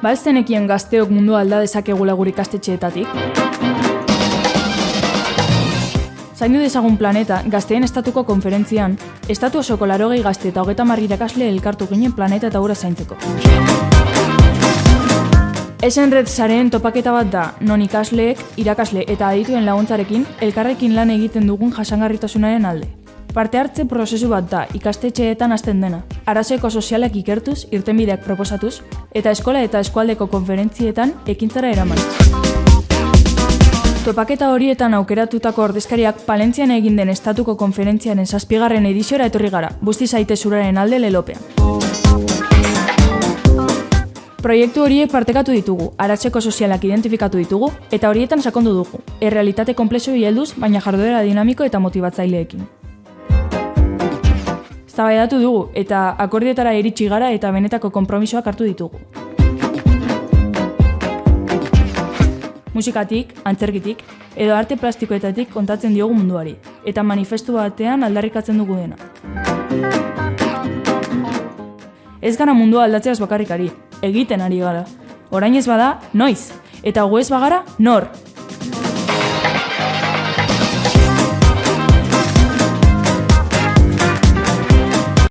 Ba ez zenekien gazteok mundua alda dezakegula gure ikastetxeetatik? Zaindu dezagun planeta, Gazteen Estatuko konferentzian, estatu osoko 80 gazte eta 30 irakasle elkartu ginen planeta eta ura zaintzeko. Esenred sareen topaketa bat da, non ikasleek, irakasle eta adituen laguntzarekin elkarrekin lan egiten dugun jasangarritasunaren alde. Parte hartze prozesu bat da, ikastetxeetan hasten dena. Arazo ekosozialak ikertuz, irtenbideak proposatuz, eta eskola eta eskualdeko konferentzietan ekintzara eraman. Topaketa horietan aukeratutako ordezkariak Palentzian egin den estatuko konferentziaren 7. ediziora etorri gara, busti zaitez uraren alde lelopean. Proiektu horiek partekatu ditugu, aratzeko sozialak identifikatu ditugu, eta horietan sakondu dugu, errealitate konplexuei helduz, baina jarduera dinamiko eta motibatzaileekin. Zabaidatu dugu, eta akordioetara iritsi gara eta benetako konpromisoak hartu ditugu. Musikatik, antzerkitik, edo arte plastikoetatik kontatzen diogu munduari, eta manifestu batean aldarrikatzen dugu dena. Ez gara mundua aldatzeaz bakarrik ari, egiten ari gara. Orain ez bada, noiz, eta gu ez bagara, nor.